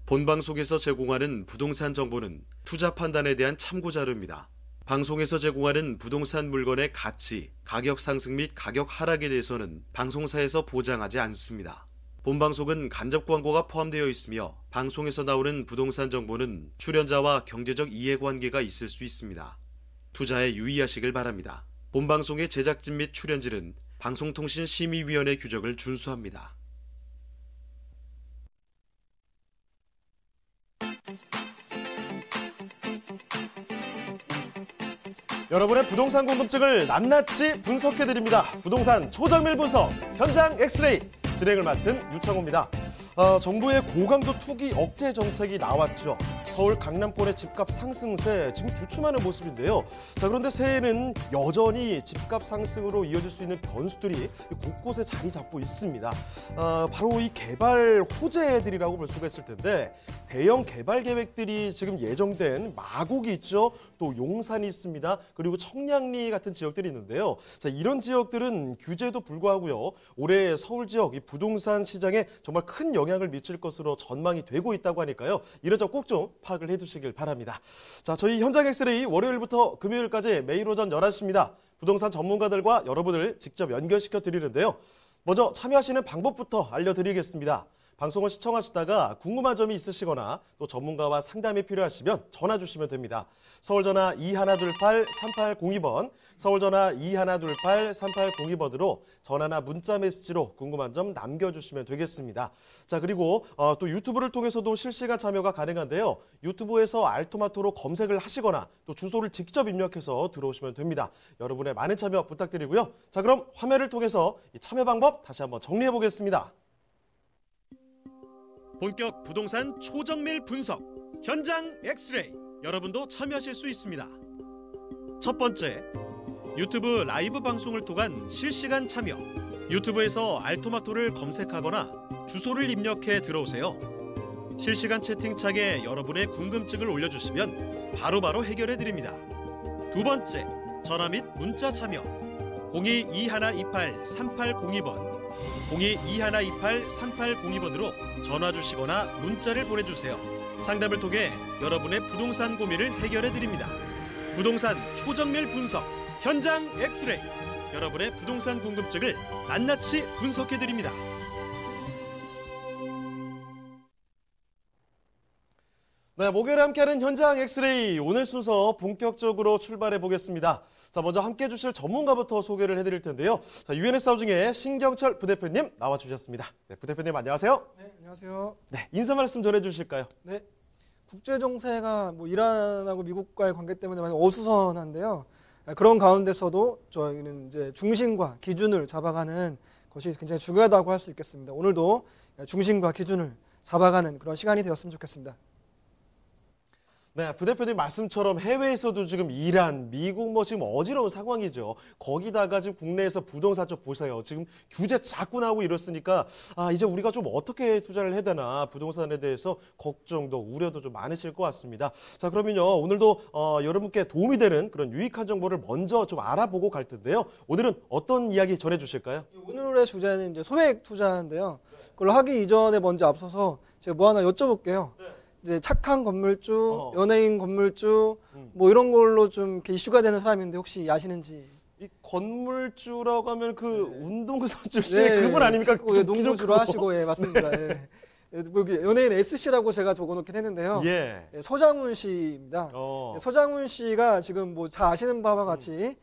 본방송에서 제공하는 부동산 정보는 투자 판단에 대한 참고 자료입니다. 방송에서 제공하는 부동산 물건의 가치, 가격 상승 및 가격 하락에 대해서는 방송사에서 보장하지 않습니다. 본방송은 간접 광고가 포함되어 있으며 방송에서 나오는 부동산 정보는 출연자와 경제적 이해관계가 있을 수 있습니다. 투자에 유의하시길 바랍니다. 본방송의 제작진 및 출연진은 방송통신심의위원회 규정을 준수합니다. 여러분의 부동산 궁금증을 낱낱이 분석해드립니다. 부동산 초정밀 분석 현장 엑스레이 진행을 맡은 유창호입니다. 정부의 고강도 투기 억제 정책이 나왔죠. 서울 강남권의 집값 상승세 지금 주춤하는 모습인데요. 자, 그런데 새해에는 여전히 집값 상승으로 이어질 수 있는 변수들이 곳곳에 자리 잡고 있습니다. 바로 이 개발 호재들이라고 볼 수가 있을 텐데 대형 개발 계획들이 지금 예정된 마곡이 있죠. 또 용산이 있습니다. 그리고 청량리 같은 지역들이 있는데요. 자, 이런 지역들은 규제도 불구하고요. 올해 서울 지역 이 부동산 시장에 정말 큰 영향을 미칠 것으로 전망이 되고 있다고 하니까요. 이런 점 꼭 좀 파악을 해두시길 바랍니다. 자, 저희 현장 엑스레이 월요일부터 금요일까지 매일 오전 11시입니다. 부동산 전문가들과 여러분을 직접 연결시켜 드리는데요. 먼저 참여하시는 방법부터 알려드리겠습니다. 방송을 시청하시다가 궁금한 점이 있으시거나 또 전문가와 상담이 필요하시면 전화 주시면 됩니다. 서울전화 2128-3802번, 서울전화 2128-3802번으로 전화나 문자 메시지로 궁금한 점 남겨주시면 되겠습니다. 자, 그리고 또 유튜브를 통해서도 실시간 참여가 가능한데요. 유튜브에서 알토마토로 검색을 하시거나 또 주소를 직접 입력해서 들어오시면 됩니다. 여러분의 많은 참여 부탁드리고요. 자, 그럼 화면을 통해서 이 참여 방법 다시 한번 정리해 보겠습니다. 본격 부동산 초정밀 분석 현장 엑스레이 여러분도 참여하실 수 있습니다. 첫 번째, 유튜브 라이브 방송을 통한 실시간 참여. 유튜브에서 알토마토를 검색하거나 주소를 입력해 들어오세요. 실시간 채팅창에 여러분의 궁금증을 올려주시면 바로바로 해결해 드립니다. 두 번째, 전화 및 문자 참여. 02-2128-3802번 02-2128-3802번으로 전화 주시거나 문자를 보내주세요. 상담을 통해 여러분의 부동산 고민을 해결해 드립니다. 부동산 초정밀 분석 현장 엑스레이 여러분의 부동산 궁금증을 낱낱이 분석해 드립니다. 네, 목요일에 함께하는 현장 엑스레이 오늘 순서 본격적으로 출발해 보겠습니다. 자, 먼저 함께해 주실 전문가부터 소개를 해드릴 텐데요. 자, 유엔에스 하우징의 신경철 부대표님 나와주셨습니다. 네, 부대표님 안녕하세요. 네, 안녕하세요. 네, 인사 말씀 전해주실까요? 네, 국제 정세가 이란하고 미국과의 관계 때문에 많이 어수선한데요. 그런 가운데서도 저희는 이제 중심과 기준을 잡아가는 것이 굉장히 중요하다고 할 수 있겠습니다. 오늘도 중심과 기준을 잡아가는 그런 시간이 되었으면 좋겠습니다. 네, 부대표님 말씀처럼 해외에서도 지금 이란, 미국 지금 어지러운 상황이죠. 거기다가 지금 국내에서 부동산 좀 보세요. 지금 규제 자꾸 나오고 이렇으니까 이제 우리가 좀 어떻게 투자를 해야 되나 부동산에 대해서 걱정도 우려도 좀 많으실 것 같습니다. 자, 그러면요 오늘도 여러분께 도움이 되는 그런 유익한 정보를 먼저 좀 알아보고 갈 텐데요. 오늘은 어떤 이야기 전해주실까요? 오늘의 주제는 이제 소액 투자인데요. 그걸 하기 이전에 먼저 앞서서 제가 뭐 하나 여쭤볼게요. 네. 이제 착한 건물주, 연예인 건물주, 이런 걸로 좀 이렇게 이슈가 되는 사람인데 혹시 아시는지? 이 건물주라고 하면 그 운동선수 그분 아닙니까? 농구주로 하시고, 예, 맞습니다. 예. 여기 연예인 SC라고 제가 적어놓긴 했는데요. 예. 서장훈 씨입니다. 서장훈 씨가 지금 잘 아시는 바와 같이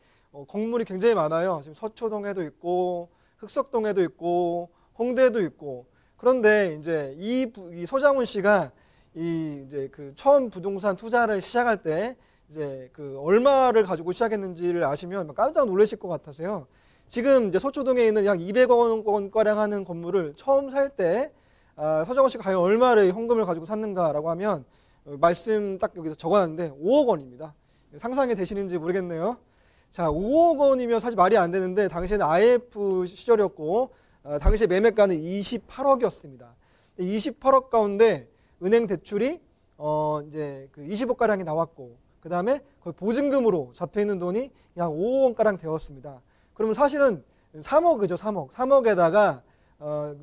건물이 굉장히 많아요. 지금 서초동에도 있고, 흑석동에도 있고, 홍대에도 있고. 그런데 이제 이 서장훈 씨가 이제 처음 부동산 투자를 시작할 때 이제 얼마를 가지고 시작했는지를 아시면 깜짝 놀라실 것 같아서요. 지금 이제 서초동에 있는 약 200억 원가량 하는 건물을 처음 살 때 서장훈 씨가 과연 얼마를 현금을 가지고 샀는가라고 하면 말씀 딱 여기서 적어놨는데 5억 원입니다. 상상이 되시는지 모르겠네요. 자, 5억 원이면 사실 말이 안 되는데 당시에는 IF 시절이었고 당시 매매가는 28억이었습니다. 28억 가운데 은행 대출이 이제 20억 가량이 나왔고 그 다음에 거의 보증금으로 잡혀 있는 돈이 약 5억 원 가량 되었습니다. 그러면 사실은 3억이죠, 3억. 3억에다가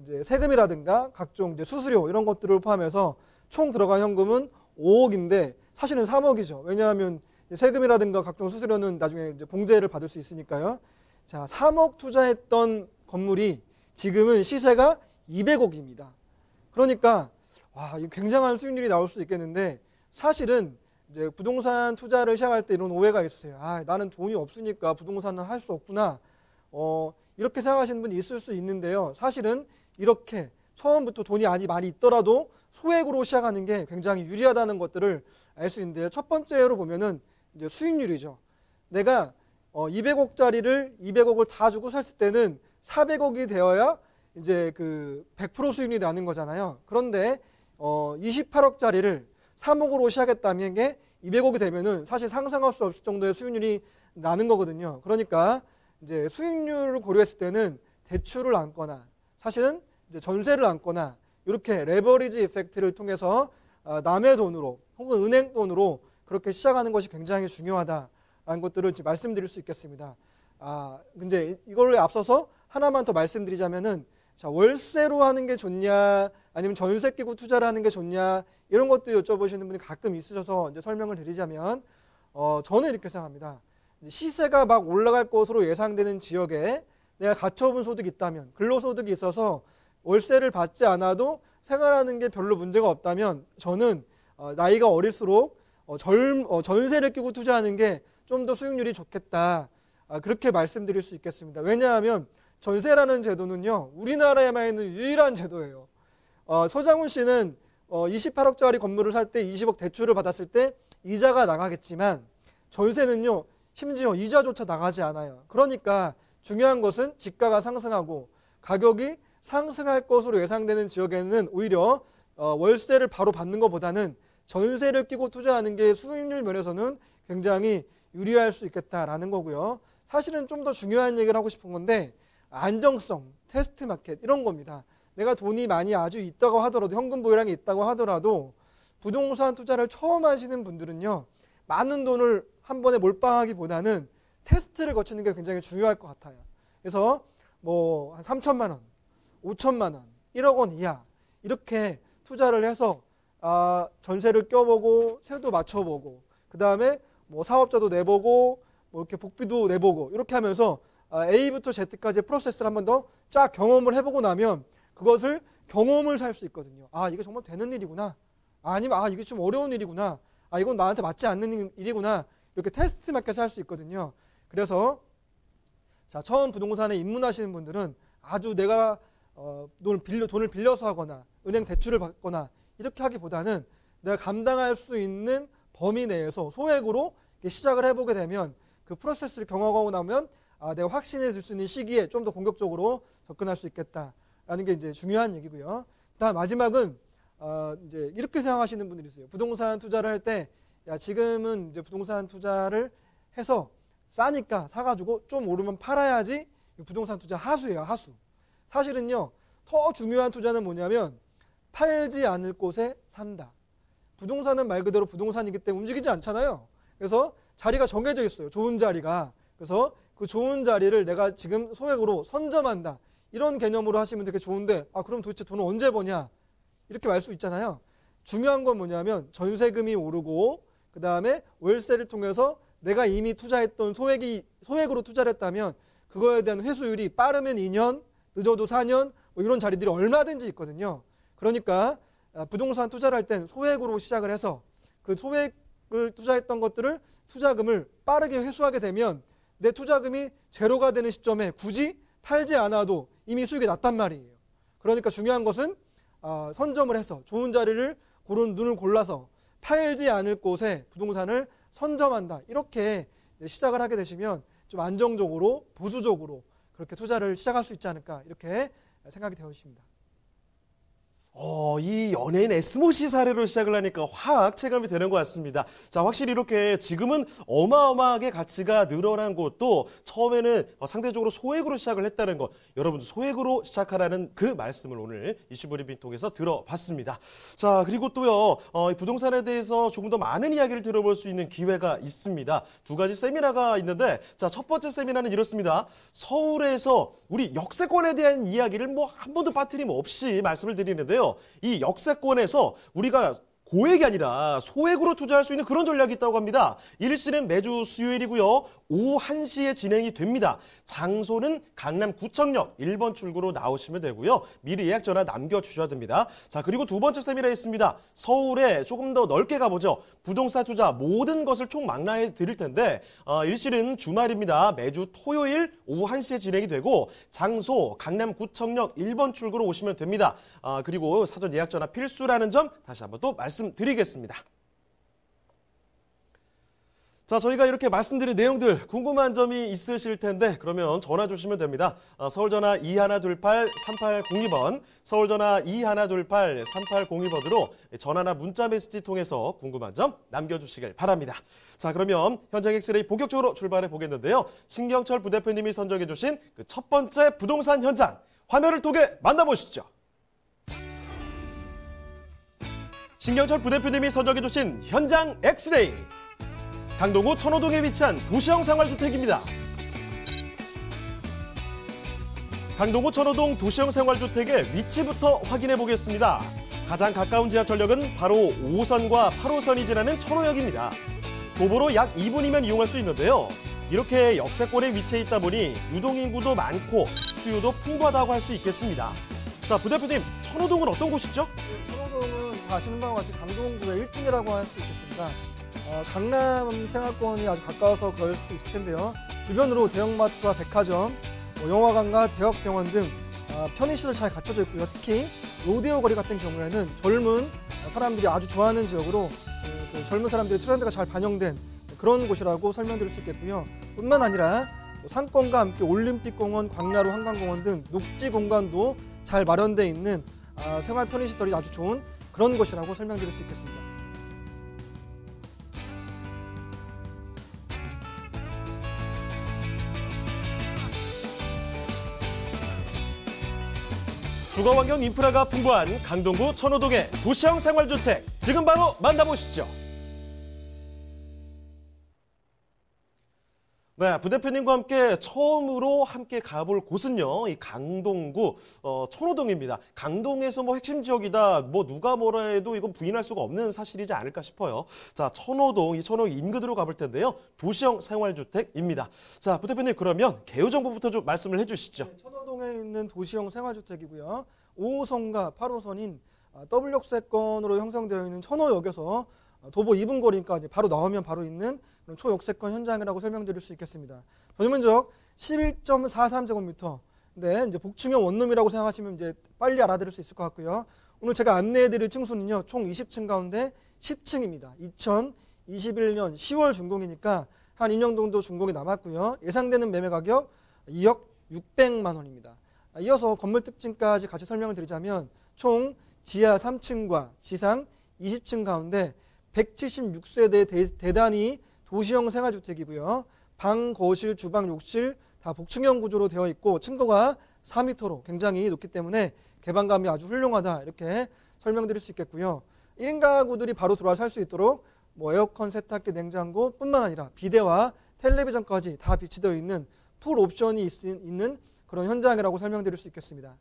이제 세금이라든가 각종 이제 수수료 이런 것들을 포함해서 총 들어간 현금은 5억인데 사실은 3억이죠. 왜냐하면 세금이라든가 각종 수수료는 나중에 이제 공제를 받을 수 있으니까요. 자, 3억 투자했던 건물이 지금은 시세가 200억입니다. 그러니까 와, 이 굉장한 수익률이 나올 수 있겠는데 사실은 이제 부동산 투자를 시작할 때 이런 오해가 있으세요. 아, 나는 돈이 없으니까 부동산은 할 수 없구나. 이렇게 생각하시는 분이 있을 수 있는데요. 사실은 이렇게 처음부터 돈이 많이 있더라도 소액으로 시작하는 게 굉장히 유리하다는 것들을 알 수 있는데요. 첫 번째로 보면은 이제 수익률이죠. 내가 200억짜리를 200억을 다 주고 샀을 때는 400억이 되어야 이제 그 100% 수익률이 나는 거잖아요. 그런데 28억짜리를 3억으로 시작했다면 이게 200억이 되면은 사실 상상할 수 없을 정도의 수익률이 나는 거거든요. 그러니까 이제 수익률을 고려했을 때는 대출을 안거나 사실은 이제 전세를 안거나 이렇게 레버리지 이펙트를 통해서 남의 돈으로 혹은 은행 돈으로 그렇게 시작하는 것이 굉장히 중요하다라는 것들을 말씀드릴 수 있겠습니다. 근데 이걸 앞서서 하나만 더 말씀드리자면은 자, 월세로 하는 게 좋냐 아니면 전세 끼고 투자를 하는 게 좋냐 이런 것도 여쭤보시는 분이 가끔 있으셔서 이제 설명을 드리자면 저는 이렇게 생각합니다. 시세가 막 올라갈 것으로 예상되는 지역에 내가 가처분 소득이 있다면 근로소득이 있어서 월세를 받지 않아도 생활하는 게 별로 문제가 없다면 저는 나이가 어릴수록 전세를 끼고 투자하는 게 좀 더 수익률이 좋겠다. 그렇게 말씀드릴 수 있겠습니다. 왜냐하면 전세라는 제도는요. 우리나라에만 있는 유일한 제도예요. 서장훈 씨는 28억짜리 건물을 살 때 20억 대출을 받았을 때 이자가 나가겠지만 전세는요. 심지어 이자조차 나가지 않아요. 그러니까 중요한 것은 집가가 상승하고 가격이 상승할 것으로 예상되는 지역에는 오히려 월세를 바로 받는 것보다는 전세를 끼고 투자하는 게 수익률 면에서는 굉장히 유리할 수 있겠다라는 거고요. 사실은 좀 더 중요한 얘기를 하고 싶은 건데 안정성, 테스트 마켓 이런 겁니다. 내가 돈이 많이 아주 있다고 하더라도 현금 보유량이 있다고 하더라도 부동산 투자를 처음 하시는 분들은요. 많은 돈을 한 번에 몰빵하기보다는 테스트를 거치는 게 굉장히 중요할 것 같아요. 그래서 뭐 한 3천만 원, 5천만 원, 1억 원 이하 이렇게 투자를 해서 전세를 껴보고 세도 맞춰보고 그 다음에 뭐 사업자도 내보고 뭐 이렇게 복비도 내보고 이렇게 하면서 A부터 Z까지의 프로세스를 한 번 더 쫙 경험을 해보고 나면 그것을 경험을 살 수 있거든요. 이게 정말 되는 일이구나. 아니면 이게 좀 어려운 일이구나. 이건 나한테 맞지 않는 일이구나. 이렇게 테스트 마켓을 할 수 있거든요. 그래서 자, 처음 부동산에 입문하시는 분들은 아주 내가 돈을 빌려서 하거나 은행 대출을 받거나 이렇게 하기보다는 내가 감당할 수 있는 범위 내에서 소액으로 시작을 해보게 되면 그 프로세스를 경험하고 나면 내가 확신해질 수 있는 시기에 좀 더 공격적으로 접근할 수 있겠다라는 게 이제 중요한 얘기고요. 다음 마지막은 이제 이렇게 생각하시는 분들이 있어요. 부동산 투자를 할 때 지금은 이제 부동산 투자를 해서 싸니까 사가지고 좀 오르면 팔아야지 부동산 투자 하수예요. 하수. 사실은요. 더 중요한 투자는 뭐냐면 팔지 않을 곳에 산다. 부동산은 말 그대로 부동산이기 때문에 움직이지 않잖아요. 그래서 자리가 정해져 있어요. 좋은 자리가. 그래서 그 좋은 자리를 내가 지금 소액으로 선점한다. 이런 개념으로 하시면 되게 좋은데 그럼 도대체 돈을 언제 버냐? 이렇게 말 수 있잖아요. 중요한 건 뭐냐면 전세금이 오르고 그 다음에 월세를 통해서 내가 이미 투자했던 소액으로 투자를 했다면 그거에 대한 회수율이 빠르면 2년, 늦어도 4년 뭐 이런 자리들이 얼마든지 있거든요. 그러니까 부동산 투자를 할 땐 소액으로 시작을 해서 그 소액을 투자했던 것들을 투자금을 빠르게 회수하게 되면 내 투자금이 제로가 되는 시점에 굳이 팔지 않아도 이미 수익이 났단 말이에요. 그러니까 중요한 것은 선점을 해서 좋은 자리를 눈을 골라서 팔지 않을 곳에 부동산을 선점한다. 이렇게 시작을 하게 되시면 좀 안정적으로 보수적으로 그렇게 투자를 시작할 수 있지 않을까 이렇게 생각이 되어집니다. 이 연예인 에스모 씨 사례로 시작을 하니까 확 체감이 되는 것 같습니다. 자, 확실히 이렇게 지금은 어마어마하게 가치가 늘어난 곳도 처음에는 상대적으로 소액으로 시작을 했다는 것, 여러분도 소액으로 시작하라는 그 말씀을 오늘 이슈 브리핑 통해서 들어봤습니다. 자, 그리고 또요, 부동산에 대해서 조금 더 많은 이야기를 들어볼 수 있는 기회가 있습니다. 두 가지 세미나가 있는데, 자, 첫 번째 세미나는 이렇습니다. 서울에서 우리 역세권에 대한 이야기를 한 번도 빠뜨림 없이 말씀을 드리는데요. 이 역세권에서 우리가 고액이 아니라 소액으로 투자할 수 있는 그런 전략이 있다고 합니다. 일시는 매주 수요일이고요. 오후 1시에 진행이 됩니다. 장소는 강남구청역 1번 출구로 나오시면 되고요. 미리 예약 전화 남겨주셔야 됩니다. 자, 그리고 두 번째 세미나 있습니다. 서울에 조금 더 넓게 가보죠. 부동산 투자 모든 것을 총망라해 드릴 텐데 일시는 주말입니다. 매주 토요일 오후 1시에 진행이 되고 장소 강남구청역 1번 출구로 오시면 됩니다. 그리고 사전 예약 전화 필수라는 점 다시 한번 또 말씀드리겠습니다. 자, 저희가 이렇게 말씀드린 내용들 궁금한 점이 있으실 텐데 그러면 전화 주시면 됩니다. 서울전화 2128-3802번, 서울전화 2128-3802번으로 전화나 문자 메시지 통해서 궁금한 점 남겨주시길 바랍니다. 자, 그러면 현장 엑스레이 본격적으로 출발해 보겠는데요. 신경철 부대표님이 선정해 주신 그 첫 번째 부동산 현장 화면을 통해 만나보시죠. 신경철 부대표님이 선정해 주신 현장 엑스레이. 강동구 천호동에 위치한 도시형 생활주택입니다. 강동구 천호동 도시형 생활주택의 위치부터 확인해 보겠습니다. 가장 가까운 지하철역은 바로 5호선과 8호선이 지나는 천호역입니다. 도보로 약 2분이면 이용할 수 있는데요. 이렇게 역세권에 위치해 있다 보니 유동인구도 많고 수요도 풍부하다고 할 수 있겠습니다. 자, 부대표님, 천호동은 어떤 곳이죠? 천호동은 다 아시는 바와 같이 강동구의 1등이라고 할 수 있겠습니다. 강남 생활권이 아주 가까워서 그럴 수 있을 텐데요. 주변으로 대형마트와 백화점, 영화관과 대학병원 등 편의시설 잘 갖춰져 있고요. 특히 로데오 거리 같은 경우에는 젊은 사람들이 아주 좋아하는 지역으로 젊은 사람들의 트렌드가 잘 반영된 그런 곳이라고 설명드릴 수 있겠고요. 뿐만 아니라 상권과 함께 올림픽공원, 광나루 한강공원 등 녹지 공간도 잘 마련되어 있는 생활 편의시설이 아주 좋은 그런 곳이라고 설명드릴 수 있겠습니다. 주거환경 인프라가 풍부한 강동구 천호동의 도시형 생활주택, 지금 바로 만나보시죠. 네, 부대표님과 함께 처음으로 함께 가볼 곳은요, 이 강동구 천호동입니다. 강동에서 뭐 핵심 지역이다, 뭐 누가 뭐라 해도 이건 부인할 수가 없는 사실이지 않을까 싶어요. 자, 천호동, 이 천호동 인근으로 가볼 텐데요. 도시형 생활주택입니다. 자, 부대표님 그러면 개요 정보부터 좀 말씀을 해주시죠. 네, 천호동에 있는 도시형 생활주택이고요. 5호선과 8호선인 W역세권으로 형성되어 있는 천호역에서 도보 2분 거리니까 이제 바로 나오면 바로 있는 그런 초역세권 현장이라고 설명드릴 수 있겠습니다. 전면적 11.43제곱미터. 네, 이제 복층형 원룸이라고 생각하시면 이제 빨리 알아들을 수 있을 것 같고요. 오늘 제가 안내해드릴 층수는요, 총 20층 가운데 10층입니다. 2021년 10월 준공이니까 한 2년 정도 준공이 남았고요. 예상되는 매매 가격 2억 600만 원입니다. 이어서 건물 특징까지 같이 설명을 드리자면 총 지하 3층과 지상 20층 가운데 176세대 대단위 도시형 생활주택이고요. 방, 거실, 주방, 욕실 다 복층형 구조로 되어 있고 층고가 4m로 굉장히 높기 때문에 개방감이 아주 훌륭하다 이렇게 설명드릴 수 있겠고요. 1인 가구들이 바로 들어와 살 수 있도록 뭐 에어컨, 세탁기, 냉장고 뿐만 아니라 비데와 텔레비전까지 다 비치되어 있는 풀 옵션이 있는 그런 현장이라고 설명드릴 수 있겠습니다.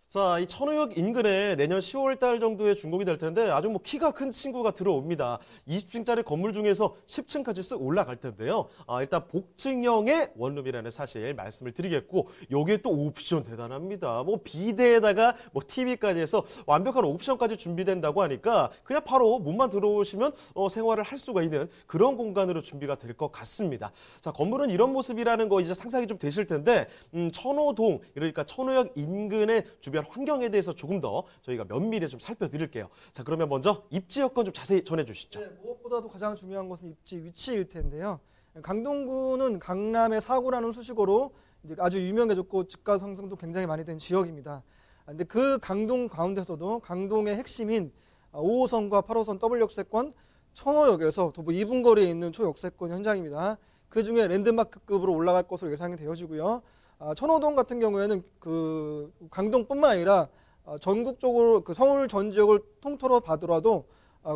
자, 이 천호역 인근에 내년 10월 달 정도에 준공이 될 텐데 아주 뭐 키가 큰 친구가 들어옵니다. 20층짜리 건물 중에서 10층까지 쓱 올라갈 텐데요. 일단 복층형의 원룸이라는 사실 말씀을 드리겠고 여기에 또 옵션 대단합니다. 뭐 비대에다가 뭐 TV까지 해서 완벽한 옵션까지 준비된다고 하니까 그냥 바로 문만 들어오시면 생활을 할 수가 있는 그런 공간으로 준비가 될 것 같습니다. 자, 건물은 이런 모습이라는 거 이제 상상이 좀 되실 텐데 천호동, 그러니까 천호역 인근의 주변 환경에 대해서 조금 더 저희가 면밀히 좀 살펴드릴게요. 자, 그러면 먼저 입지 여건 좀 자세히 전해주시죠. 네, 무엇보다도 가장 중요한 것은 입지 위치일 텐데요. 강동구는 강남의 사구라는 수식어로 이제 아주 유명해졌고 집가 상승도 굉장히 많이 된 지역입니다. 근데 그 강동 가운데서도 강동의 핵심인 5호선과 8호선 W역세권 천호역에서 도보 2분 거리에 있는 초역세권 현장입니다. 그 중에 랜드마크급으로 올라갈 것으로 예상이 되어지고요. 천호동 같은 경우에는 그 강동뿐만 아니라 전국적으로 그 서울 전 지역을 통틀어 봐더라도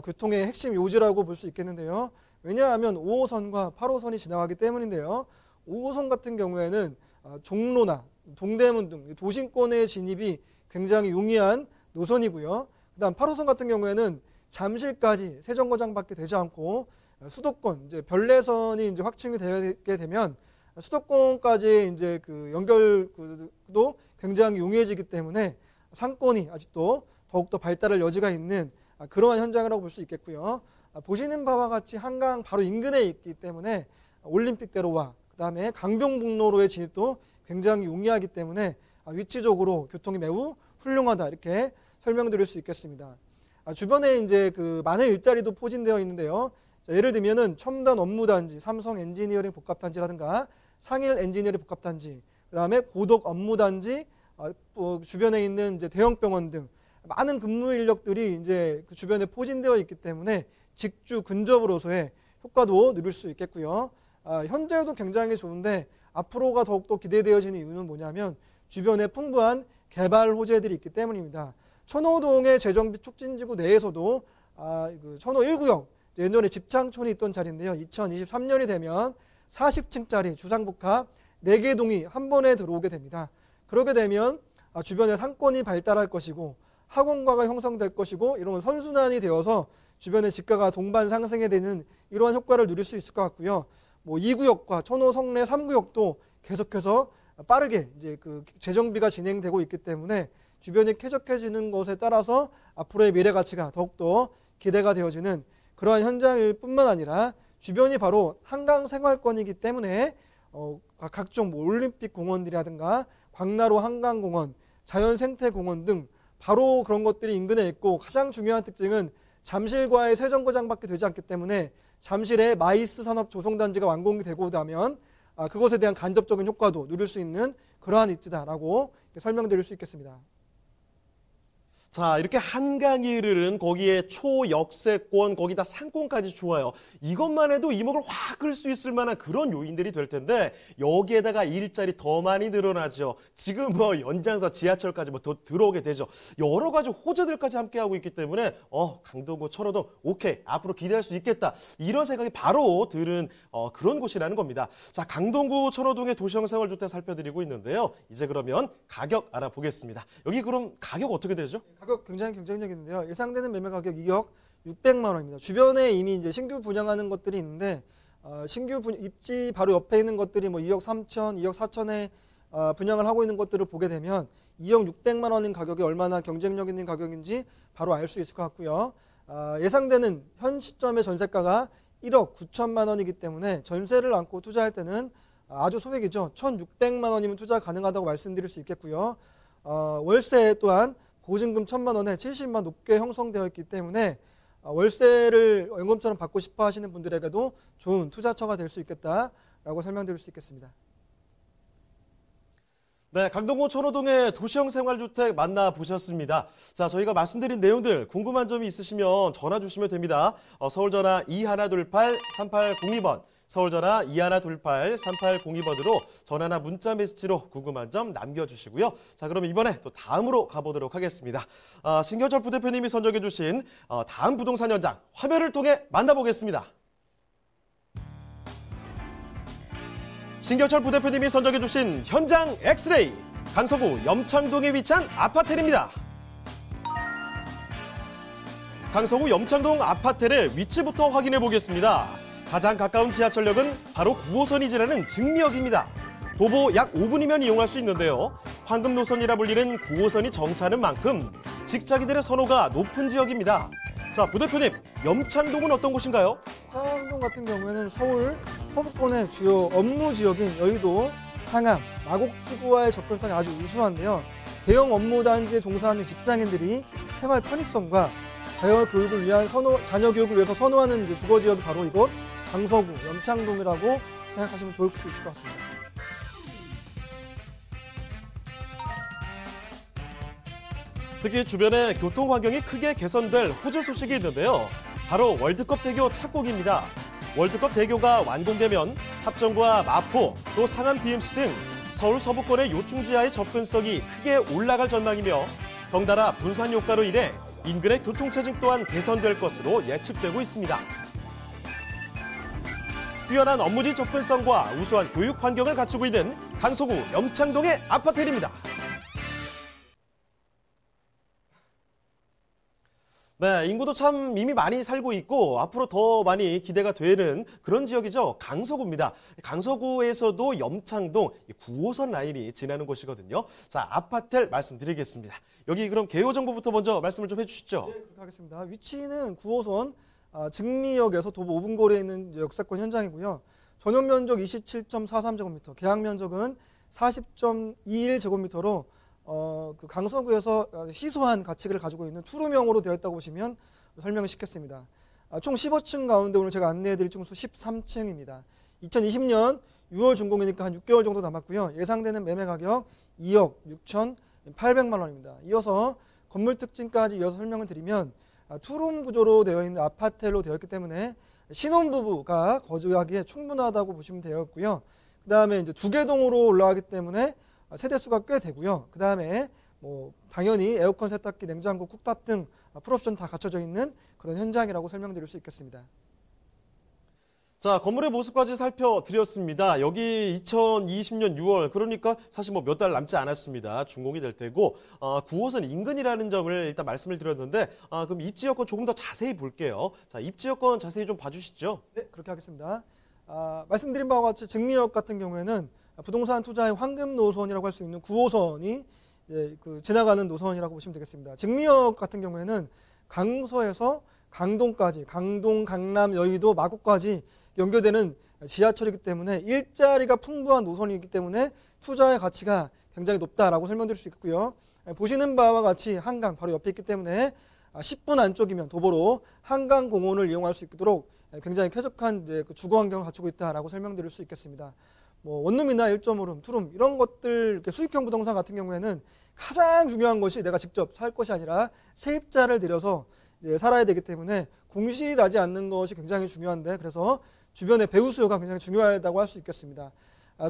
교통의 핵심 요지라고 볼 수 있겠는데요. 왜냐하면 5호선과 8호선이 지나가기 때문인데요. 5호선 같은 경우에는 종로나 동대문 등 도심권의 진입이 굉장히 용이한 노선이고요. 그다음 8호선 같은 경우에는 잠실까지 세정거장밖에 되지 않고 수도권 이제 별내선이 이제 확충이 되게 되면 수도권까지 이제 그 연결도 굉장히 용이해지기 때문에 상권이 아직도 더욱더 발달할 여지가 있는 그러한 현장이라고 볼 수 있겠고요. 보시는 바와 같이 한강 바로 인근에 있기 때문에 올림픽대로와 그다음에 강변북로로의 진입도 굉장히 용이하기 때문에 위치적으로 교통이 매우 훌륭하다 이렇게 설명드릴 수 있겠습니다. 주변에 이제 그 많은 일자리도 포진되어 있는데요. 예를 들면은 첨단 업무단지, 삼성 엔지니어링 복합단지라든가 상일 엔지니어링 복합단지, 그다음에 고덕 업무단지, 주변에 있는 이제 대형병원 등 많은 근무 인력들이 이제 그 주변에 포진되어 있기 때문에 직주 근접으로서의 효과도 누릴 수 있겠고요. 현재도 굉장히 좋은데 앞으로가 더욱더 기대되어지는 이유는 뭐냐면 주변에 풍부한 개발 호재들이 있기 때문입니다. 천호동의 재정비 촉진지구 내에서도 그 천호 1구역 예전에 집창촌이 있던 자리인데요. 2023년이 되면 40층짜리 주상복합 4개 동이 한 번에 들어오게 됩니다. 그러게 되면 주변에 상권이 발달할 것이고 학원가가 형성될 것이고 이런 선순환이 되어서 주변의 집가가 동반 상승해 되는 이러한 효과를 누릴 수 있을 것 같고요. 뭐 2구역과 천호 성내 3구역도 계속해서 빠르게 이제 그 재정비가 진행되고 있기 때문에 주변이 쾌적해지는 것에 따라서 앞으로의 미래 가치가 더욱더 기대가 되어지는 그러한 현장일 뿐만 아니라 주변이 바로 한강 생활권이기 때문에 각종 뭐 올림픽 공원들이라든가 광나루 한강공원, 자연생태공원 등 바로 그런 것들이 인근에 있고 가장 중요한 특징은 잠실과의 세정거장밖에 되지 않기 때문에 잠실의 마이스 산업 조성단지가 완공이 되고 나면 그것에 대한 간접적인 효과도 누릴 수 있는 그러한 입지다라고 설명드릴 수 있겠습니다. 자, 이렇게 한강이 흐르는 거기에 초역세권, 거기다 상권까지 좋아요. 이것만 해도 이목을 확 끌 수 있을 만한 그런 요인들이 될 텐데 여기에다가 일자리 더 많이 늘어나죠. 지금 뭐 연장선 지하철까지 뭐 더 들어오게 되죠. 여러 가지 호재들까지 함께하고 있기 때문에 강동구, 천호동 오케이, 앞으로 기대할 수 있겠다. 이런 생각이 바로 드는 그런 곳이라는 겁니다. 자, 강동구, 천호동의 도시형생활주택 살펴드리고 있는데요. 이제 그러면 가격 알아보겠습니다. 여기 그럼 가격 어떻게 되죠? 가격 굉장히 경쟁적인데요. 예상되는 매매 가격 2억 600만 원입니다. 주변에 이미 이제 신규 분양하는 것들이 있는데 입지 바로 옆에 있는 것들이 뭐 2억 3천, 2억 4천에 분양을 하고 있는 것들을 보게 되면 2억 600만 원인 가격이 얼마나 경쟁력 있는 가격인지 바로 알 수 있을 것 같고요. 예상되는 현 시점의 전세가가 1억 9천만 원이기 때문에 전세를 안고 투자할 때는 아주 소액이죠. 1,600만 원이면 투자 가능하다고 말씀드릴 수 있겠고요. 월세 또한 보증금 1,000만 원에 70만 높게 형성되어 있기 때문에 월세를 연금처럼 받고 싶어 하시는 분들에게도 좋은 투자처가 될 수 있겠다라고 설명드릴 수 있겠습니다. 네, 강동구 천호동의 도시형 생활주택 만나보셨습니다. 자, 저희가 말씀드린 내용들 궁금한 점이 있으시면 전화 주시면 됩니다. 서울전화 2128-3802번, 서울전화 2128-3802번으로 전화나 문자 메시지로 궁금한 점 남겨주시고요. 자, 그럼 이번에 또 다음으로 가보도록 하겠습니다. 신경철 부대표님이 선정해 주신 다음 부동산 현장 화면을 통해 만나보겠습니다. 신경철 부대표님이 선정해 주신 현장 엑스레이, 강서구 염창동에 위치한 아파트입니다. 강서구 염창동 아파트의 위치부터 확인해 보겠습니다. 가장 가까운 지하철역은 바로 9호선이 지나는 증미역입니다. 도보 약 5분이면 이용할 수 있는데요. 황금 노선이라 불리는 9호선이 정차하는 만큼 직장인들의 선호가 높은 지역입니다. 자, 부대표님, 염창동은 어떤 곳인가요? 염창동 같은 경우에는 서울 서부권의 주요 업무 지역인 여의도, 상암, 마곡지구와의 접근성이 아주 우수한데요. 대형 업무 단지에 종사하는 직장인들이 생활 편의성과 자녀 교육을 위해서 선호하는 주거 지역이 바로 이곳 강서구 염창동이라고 생각하시면 좋을 수 있을 것 같습니다. 특히 주변의 교통 환경이 크게 개선될 호재 소식이 있는데요. 바로 월드컵 대교 착곡입니다. 월드컵 대교가 완공되면 합정과 마포, 또 상암 DMC 등 서울 서부권의 요충지하의 접근성이 크게 올라갈 전망이며 덩달아 분산 효과로 인해 인근의 교통체증 또한 개선될 것으로 예측되고 있습니다. 뛰어난 업무지 접근성과 우수한 교육 환경을 갖추고 있는 강서구 염창동의 아파트입니다. 네, 인구도 참 이미 많이 살고 있고 앞으로 더 많이 기대가 되는 그런 지역이죠. 강서구입니다. 강서구에서도 염창동 9호선 라인이 지나는 곳이거든요. 자, 아파텔 말씀드리겠습니다. 여기 그럼 개요 정보부터 먼저 말씀을 좀 해주시죠. 네, 그렇게 하겠습니다. 위치는 9호선 증미역에서 도보 5분 거리에 있는 역세권 현장이고요. 전용 면적 27.43제곱미터, 계약 면적은 40.21제곱미터로 그 강서구에서 희소한 가치를 가지고 있는 투룸형으로 되어 있다고 보시면 설명을 쉽겠습니다. 총 15층 가운데 오늘 제가 안내해드릴 층수 13층입니다. 2020년 6월 준공이니까 한 6개월 정도 남았고요. 예상되는 매매 가격 2억 6,800만 원입니다. 이어서 건물 특징까지 이어서 설명을 드리면 투룸 구조로 되어 있는 아파텔로 되어 있기 때문에 신혼부부가 거주하기에 충분하다고 보시면 되었고요. 그 다음에 이제 2개동으로 올라가기 때문에 세대수가 꽤 되고요. 그 다음에 뭐 당연히 에어컨, 세탁기, 냉장고, 쿡탑 등 풀옵션 다 갖춰져 있는 그런 현장이라고 설명드릴 수 있겠습니다. 자, 건물의 모습까지 살펴드렸습니다. 여기 2020년 6월, 그러니까 사실 뭐 몇 달 남지 않았습니다. 준공이 될 테고 9호선 인근이라는 점을 일단 말씀을 드렸는데 그럼 입지 여건 조금 더 자세히 볼게요. 자, 입지 여건 자세히 좀 봐주시죠. 네, 그렇게 하겠습니다. 말씀드린 바와 같이 증리역 같은 경우에는 부동산 투자의 황금 노선이라고 할 수 있는 9호선이 지나가는 노선이라고 보시면 되겠습니다. 증리역 같은 경우에는 강서에서 강동까지, 강동, 강남, 여의도, 마곡까지 연결되는 지하철이기 때문에 일자리가 풍부한 노선이기 때문에 투자의 가치가 굉장히 높다라고 설명드릴 수 있고요. 보시는 바와 같이 한강 바로 옆에 있기 때문에 10분 안쪽이면 도보로 한강공원을 이용할 수 있도록 굉장히 쾌적한 주거 환경을 갖추고 있다라고 설명드릴 수 있겠습니다. 뭐 원룸이나 1.5룸, 투룸 이런 것들 수익형 부동산 같은 경우에는 가장 중요한 것이 내가 직접 살 것이 아니라 세입자를 들여서 살아야 되기 때문에 공실이 나지 않는 것이 굉장히 중요한데 그래서 주변의 배우 수요가 굉장히 중요하다고 할 수 있겠습니다.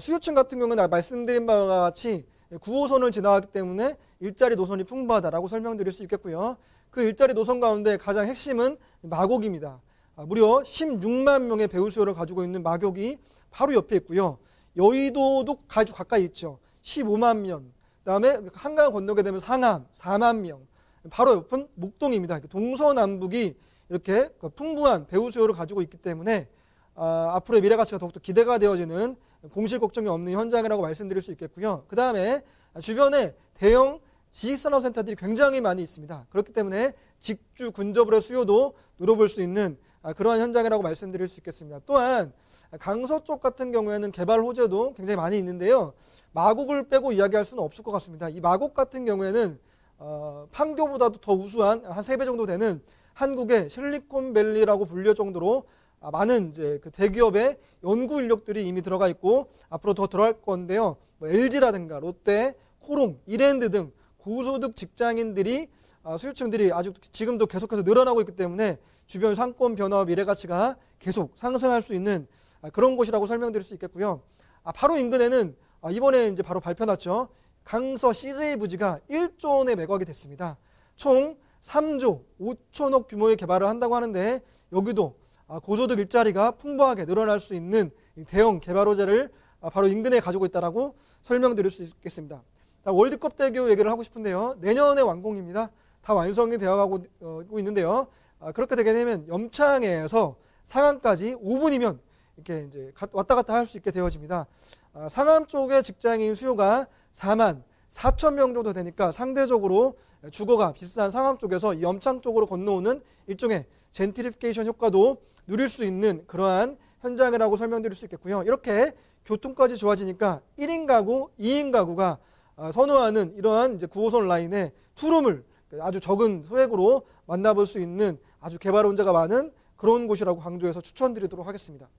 수요층 같은 경우는 말씀드린 바와 같이 9호선을 지나갔기 때문에 일자리 노선이 풍부하다라고 설명드릴 수 있겠고요. 그 일자리 노선 가운데 가장 핵심은 마곡입니다. 무려 16만 명의 배우 수요를 가지고 있는 마곡이 바로 옆에 있고요. 여의도도 아주 가까이 있죠. 15만 명. 그다음에 한강을 건너게 되면 상암 4만 명. 바로 옆은 목동입니다. 동서남북이 이렇게 풍부한 배우 수요를 가지고 있기 때문에 앞으로의 미래 가치가 더욱더 기대가 되어지는 공실 걱정이 없는 현장이라고 말씀드릴 수 있겠고요. 그 다음에 주변에 대형 지식산업센터들이 굉장히 많이 있습니다. 그렇기 때문에 직주 근접으로의 수요도 누려볼 수 있는 그러한 현장이라고 말씀드릴 수 있겠습니다. 또한 강서 쪽 같은 경우에는 개발 호재도 굉장히 많이 있는데요. 마곡을 빼고 이야기할 수는 없을 것 같습니다. 이 마곡 같은 경우에는 판교보다도 더 우수한 한 3배 정도 되는 한국의 실리콘밸리라고 불릴 정도로 많은 그 대기업의 연구 인력들이 이미 들어가 있고 앞으로 더 들어갈 건데요. 뭐 LG라든가 롯데, 코롱, 이랜드 등 고소득 직장인들이 수요층들이 아주 지금도 계속해서 늘어나고 있기 때문에 주변 상권 변화와 미래 가치가 계속 상승할 수 있는 그런 곳이라고 설명드릴 수 있겠고요. 바로 인근에는 이번에 이제 바로 발표 났죠. 강서 CJ 부지가 1조 원에 매각이 됐습니다. 총 3조 5천억 규모의 개발을 한다고 하는데 여기도 고소득 일자리가 풍부하게 늘어날 수 있는 대형 개발 호재를 바로 인근에 가지고 있다라고 설명드릴 수 있겠습니다. 월드컵 대교 얘기를 하고 싶은데요. 내년에 완공입니다. 다 완성이 되어가고 있는데요. 그렇게 되게 되면 염창에서 상암까지 5분이면 이렇게 이제 왔다 갔다 할 수 있게 되어집니다. 상암 쪽의 직장인 수요가 4만 4천 명 정도 되니까 상대적으로 주거가 비싼 상암 쪽에서 염창 쪽으로 건너오는 일종의 젠트리피케이션 효과도 누릴 수 있는 그러한 현장이라고 설명드릴 수 있겠고요. 이렇게 교통까지 좋아지니까 1인 가구, 2인 가구가 선호하는 이러한 이제 9호선 라인의 투룸을 아주 적은 소액으로 만나볼 수 있는 아주 개발 혼재가 많은 그런 곳이라고 강조해서 추천드리도록 하겠습니다.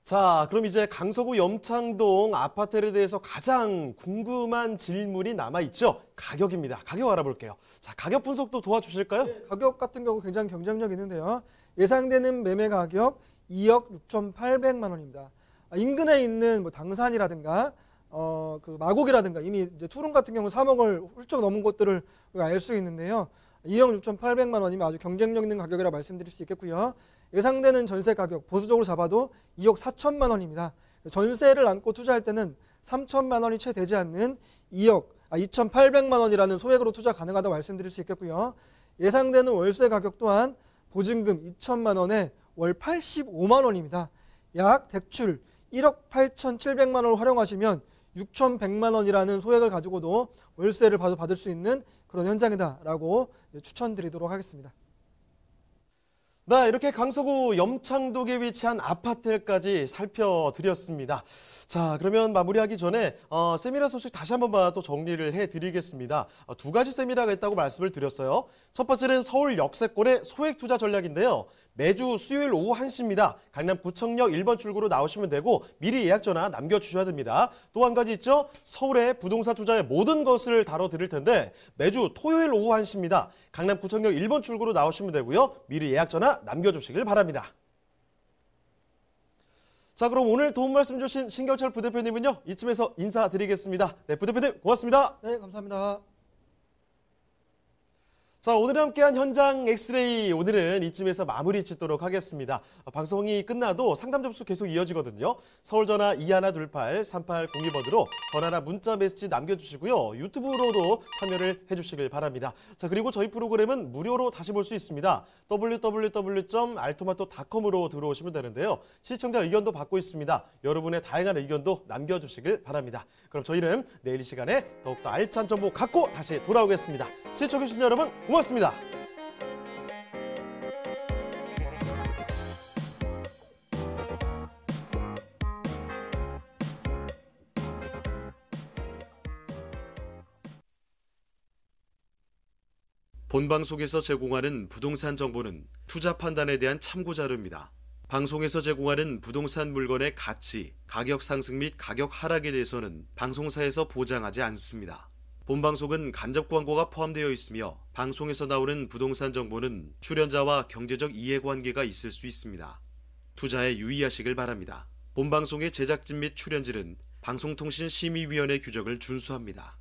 자, 그럼 이제 강서구 염창동 아파트에 대해서 가장 궁금한 질문이 남아있죠. 가격입니다. 가격 알아볼게요. 자, 가격 분석도 도와주실까요? 네, 가격 같은 경우 굉장히 경쟁력이 있는데요. 예상되는 매매 가격 2억 6,800만 원입니다. 인근에 있는 뭐 당산이라든가 그 마곡이라든가 이미 이제 투룸 같은 경우 3억을 훌쩍 넘은 곳들을 알 수 있는데요. 2억 6,800만 원이면 아주 경쟁력 있는 가격이라 말씀드릴 수 있겠고요. 예상되는 전세 가격 보수적으로 잡아도 2억 4천만 원입니다. 전세를 안고 투자할 때는 3천만 원이 채 되지 않는 2,800만 원이라는 소액으로 투자 가능하다고 말씀드릴 수 있겠고요. 예상되는 월세 가격 또한 보증금 2천만 원에 월 85만 원입니다. 약 대출 1억 8,700만 원을 활용하시면 6,100만 원이라는 소액을 가지고도 월세를 받을 수 있는 그런 현장이다라고 추천드리도록 하겠습니다. 네, 이렇게 강서구 염창동에 위치한 아파트까지 살펴드렸습니다. 자, 그러면 마무리하기 전에 세미나 소식 다시 한 번만 또 정리를 해드리겠습니다. 두 가지 세미나가 있다고 말씀을 드렸어요. 첫 번째는 서울 역세권의 소액 투자 전략인데요. 매주 수요일 오후 1시입니다. 강남구청역 1번 출구로 나오시면 되고 미리 예약 전화 남겨주셔야 됩니다. 또 한 가지 있죠. 서울의 부동산 투자의 모든 것을 다뤄드릴 텐데 매주 토요일 오후 1시입니다. 강남구청역 1번 출구로 나오시면 되고요. 미리 예약 전화 남겨주시길 바랍니다. 자, 그럼 오늘 도움 말씀 주신 신경철 부대표님은요. 이쯤에서 인사드리겠습니다. 네, 부대표님 고맙습니다. 네, 감사합니다. 자, 오늘 함께한 현장 엑스레이 오늘은 이쯤에서 마무리 짓도록 하겠습니다. 방송이 끝나도 상담 접수 계속 이어지거든요. 서울전화 2128-3802번으로 전화나 문자 메시지 남겨주시고요. 유튜브로도 참여를 해주시길 바랍니다. 자, 그리고 저희 프로그램은 무료로 다시 볼 수 있습니다. www.altomato.com으로 들어오시면 되는데요. 시청자 의견도 받고 있습니다. 여러분의 다양한 의견도 남겨주시길 바랍니다. 그럼 저희는 내일 이 시간에 더욱더 알찬 정보 갖고 다시 돌아오겠습니다. 시청해주신 여러분 고맙습니다. 본방송에서 제공하는 부동산 정보는 투자 판단에 대한 참고 자료입니다. 방송에서 제공하는 부동산 물건의 가치, 가격 상승 및 가격 하락에 대해서는 방송사에서 보장하지 않습니다. 본방송은 간접 광고가 포함되어 있으며 방송에서 나오는 부동산 정보는 출연자와 경제적 이해관계가 있을 수 있습니다. 투자에 유의하시길 바랍니다. 본방송의 제작진 및 출연진은 방송통신심의위원회 규정을 준수합니다.